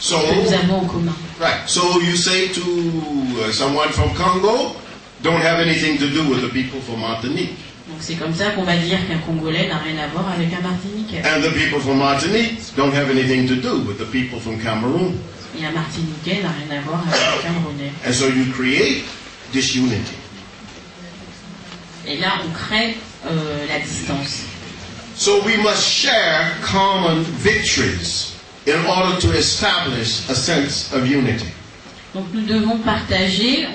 So, que nous avons en commun. right. So you say to someone from Congo, don't have anything to do with the people from Martinique. Donc c'est comme ça qu'on va dire qu'un Congolais n'a rien à voir avec un Martiniquais. And the people from Martinique don't have anything to do with the people from Cameroon. Et un Martiniquais n'a rien à voir avec un Camerounais. And so you create disunity. Et là, on crée la distance. So we must share common victories in order to establish a sense of unity. Donc nous devons partager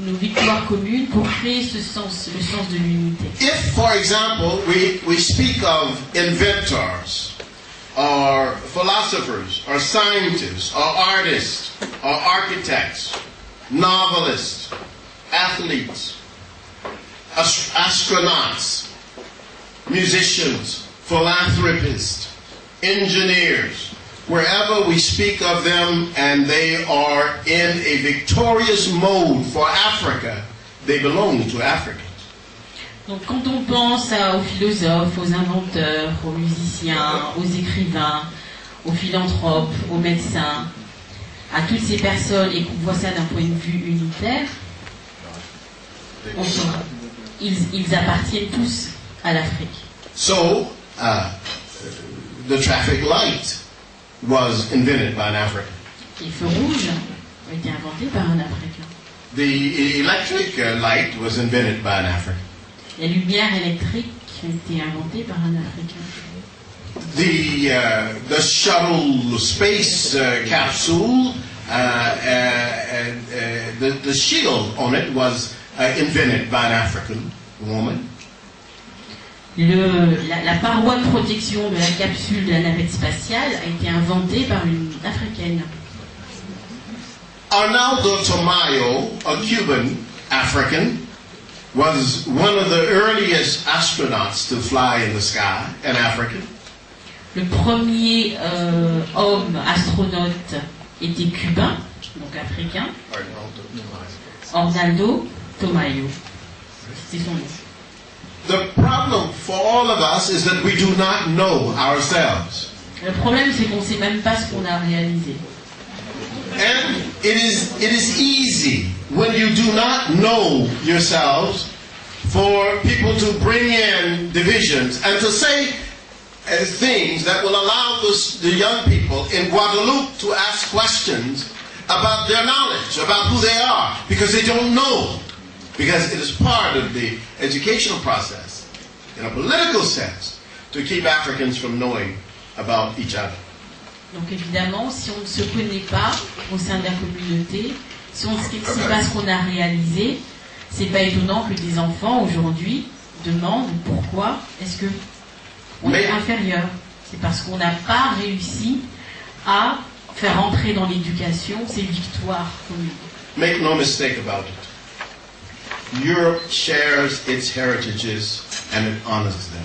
nos victoires communes pour créer le sens de l'unité. If, for example, we speak of inventors, or philosophers, or scientists, or artists, or architects, novelists, athletes, astronauts, musicians, philanthropists, engineers, wherever we speak of them and they are in a victorious mode for Africa, they belong to Africans. Donc quand on pense aux philosophes, aux inventeurs, aux musiciens, aux écrivains, aux philanthropes, aux médecins, à toutes ces personnes et qu'on voit ça d'un point de vue unitaire, ils appartiennent tous à l'Afrique. So, the traffic light was invented by an African. Les feux rouges ont été inventés par un Africain. The electric light was invented by an African. Les lumières électriques ont été inventées par un Africain. The shuttle space capsule, the shield on it was invented by an African woman. La paroi de protection de la capsule de la navette spatiale a été inventée par une Africaine. Arnaldo Tamayo, a Cuban African, was one of the earliest astronauts to fly in the sky, an African. Le premier homme astronaute était cubain, donc africain. Arnaldo Tamayo. C'était son nom. The problem for all of us is that we do not know ourselves. Le problème, c'est qu'on ne sait même pas ce qu'on a réalisé. And it is easy when you do not know yourselves for people to bring in divisions and to say things that will allow the young people in Guadeloupe to ask questions about their knowledge, about who they are, because they don't know. Because it is part of the educational process, in a political sense, to keep Africans from knowing about each other. Donc évidemment, si on ne se connaît pas au sein de la communauté, si on ne sait pas ce qu'on a réalisé, c'est pas étonnant que des enfants aujourd'hui demandent pourquoi est-ce que on est inférieur. C'est parce qu'on n'a pas réussi à faire entrer dans l'éducation ces victoires communes. Make no mistake about it. Europe shares its heritages and it honors them.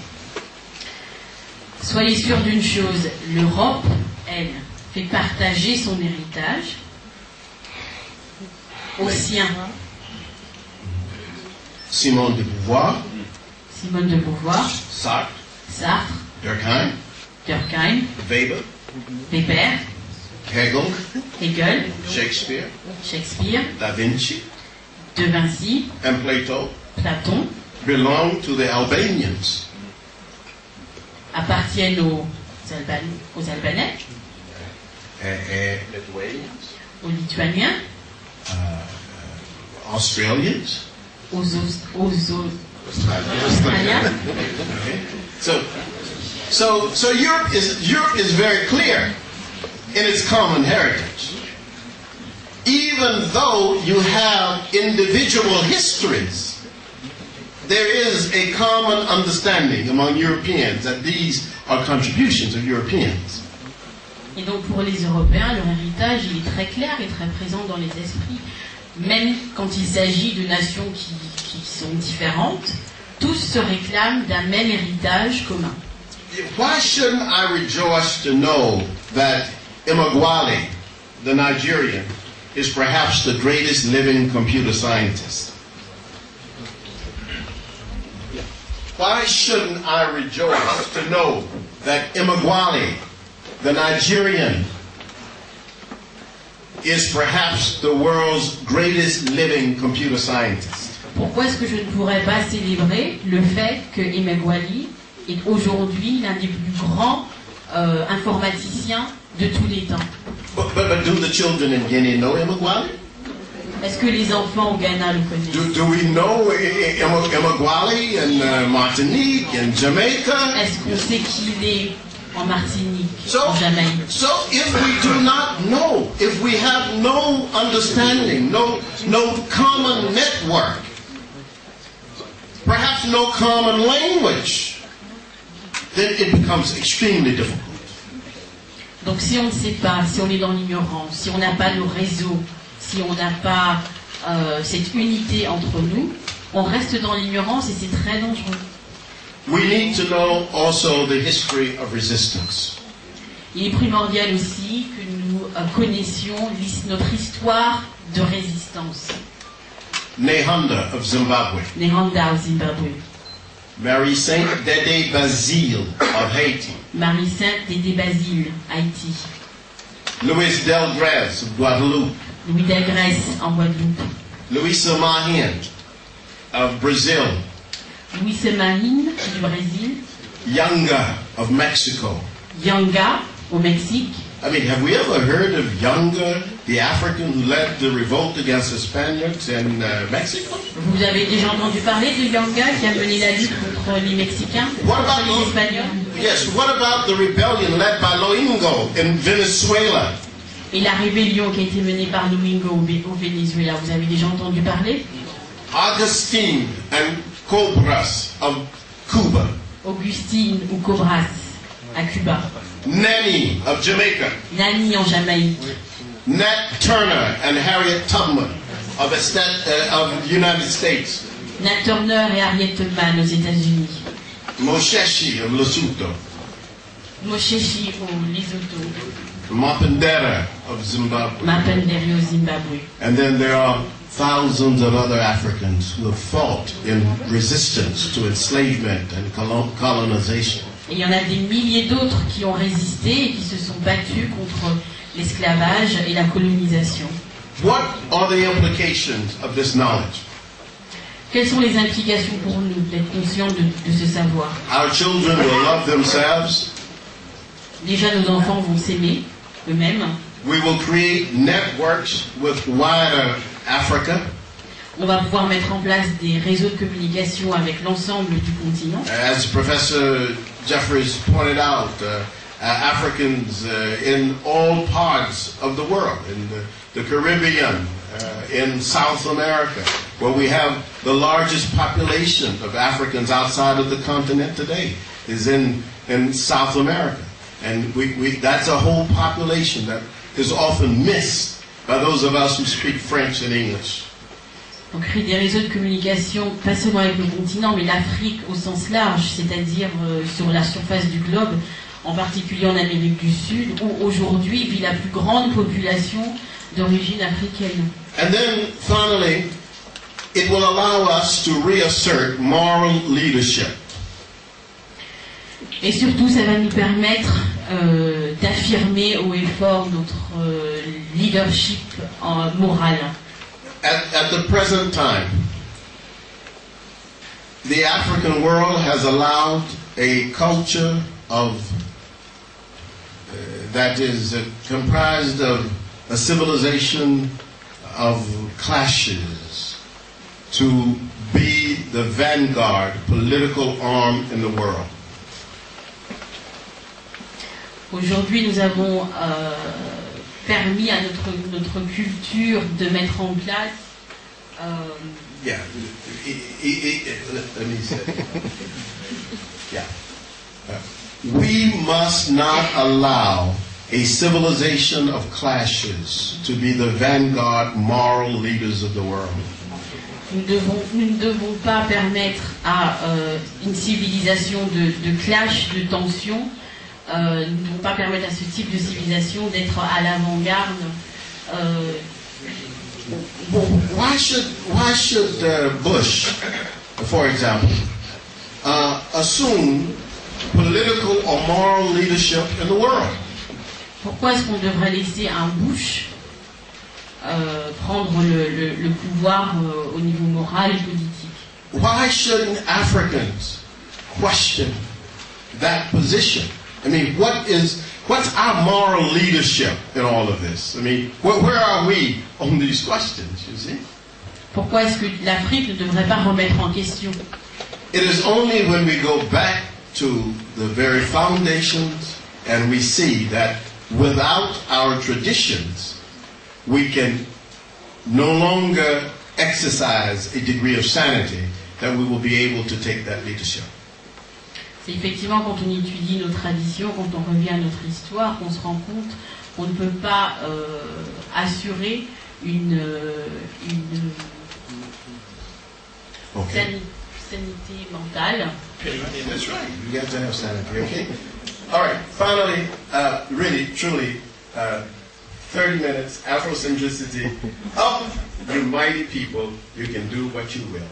Soyez sûr d'une chose, l'Europe, elle, fait partager son héritage aux siens. Simone de Beauvoir, Simone de Beauvoir, Sartre, Durkheim, Weber, Hegel, Shakespeare, Da Vinci, De Vinci, and Platon belong to the Albanians. Appartiennent aux Albanais, aux Lituaniens, Australians, aux Australiens. Okay. So Europe is very clear in its common heritage. Even though you have individual histories, there is a common understanding among Europeans that these are contributions of Europeans. Et donc pour les Européens, leur héritage il est très clair et très présent dans les esprits. Même quand il s'agit de nations qui sont différentes, tous se réclament d'un même héritage commun. Why shouldn't I rejoice to know that Emeagwali, the Nigerian, is perhaps the greatest living computer scientist? Why shouldn't I rejoice to know that Emeagwali, the Nigerian, is perhaps the world's greatest living computer scientist. Pourquoi est-ce que je ne pourrais pas célébrer le fait que Emeagwali est aujourd'hui l'un des plus grands informaticiens de tous les temps? But do the children in Guinea know Emeagwali? Est-ce que les enfants au Ghana le connaissent? Do we know Emeagwali in Martinique and Jamaica? Est-ce qu'on sait qu'il est en Martinique, So, en Jamaïque? so if we do not know, if we have no understanding, no common network, perhaps no common language, then it becomes extremely difficult. Donc si on ne sait pas, si on est dans l'ignorance, si on n'a pas nos réseaux, si on n'a pas cette unité entre nous, on reste dans l'ignorance et c'est très dangereux. We need to know also the history of resistance. Il est primordial aussi que nous connaissions notre histoire de résistance. Nehanda of Zimbabwe, Nehanda au Zimbabwe, Mary Saint Dede Basile of Haiti, Marie-Sainte Dédé Basile, Haïti, Louis Delgrès of Guadeloupe, Louis Delgrès en Guadeloupe, Louisa Mahin of Brazil, Louis Marine du Brésil, Yanga of Mexico. Yanga au Mexique. I mean, have we ever heard of Yanga, the African who led the revolt against the Spaniards in Mexico? Vous avez déjà entendu parler de Yanga qui a mené la lutte contre les Mexicains, contre les Espagnols? Yes, what about the rebellion led by Loingo in Venezuela? Et la rébellion qui a été menée par Luingo au Venezuela, vous avez déjà entendu parler? Augustine and Cobras of Cuba, Augustine ou Cobras à Cuba, Nanny of Jamaica, Nani en Jamaïque, Nat Turner and Harriet Tubman of the United States, Nat Turner et Harriet Tubman aux États-Unis, Mosheshi of Lesotho, Mosheshi au Lesotho, Mapendera of Zimbabwe. Mapenderi au Zimbabwe. And then there are thousands of other Africans who have fought in resistance to enslavement and colonization. Et il y en a des milliers d'autres qui ont résisté et qui se sont battus contre l'esclavage et la colonisation. What are the implications of this knowledge? Quelles sont les implications pour nous d'être conscients de ce savoir? Our children will love themselves. Déjà, nos enfants vont s'aimer eux-mêmes. We will create networks with wider Africa. On va pouvoir mettre en place des réseaux de communication avec l'ensemble du continent. As Professor Jeffries pointed out, Africans in all parts of the world, in the Caribbean, in South America, where we have the largest population of Africans outside of the continent today, is in South America. And that's a whole population that is often missed by those of us who speak French and English. On crée des réseaux de communication, pas seulement avec le continent, mais l'Afrique au sens large, c'est-à-dire sur la surface du globe, en particulier en Amérique du Sud, où aujourd'hui vit la plus grande population d'origine africaine. And then, finally, it will allow us to reassert moral leadership. Et surtout, ça va nous permettre d'affirmer haut et fort notre leadership moral. At the present time, the African world has allowed a culture of that is comprised of a civilization of clashes to be the vanguard political arm in the world. Aujourd'hui, nous avons permis à notre culture de mettre en place. Yeah, let me say. Yeah, we must not allow a civilization of clashes to be the vanguard moral leaders of the world. Nous ne devons pas permettre à une civilisation de clash, de tension. Nous ne devons pas permettre à ce type de civilisation d'être à l'avant-garde. Why should Bush, for example, assume political or moral leadership in the world? Pourquoi est-ce qu'on devrait laisser un Bush prendre le pouvoir au niveau moral et politique. Why shouldn't Africans question that position? I mean, what's our moral leadership in all of this? I mean, where are we on these questions, you see? Pourquoi est-ce que l'Afrique ne devrait pas remettre en question? It is only when we go back to the very foundations and we see that without our traditions, we can no longer exercise a degree of sanity that we will be able to take that leadership. C'est effectivement quand on étudie nos traditions, quand on revient à notre histoire, qu'on se rend compte qu'on ne peut pas assurer une sanité mentale. That's right. You got to have sanity. Okay. All right. Finally, really, truly, 30 minutes. Afrocentricity. Up, you mighty people. You can do what you will.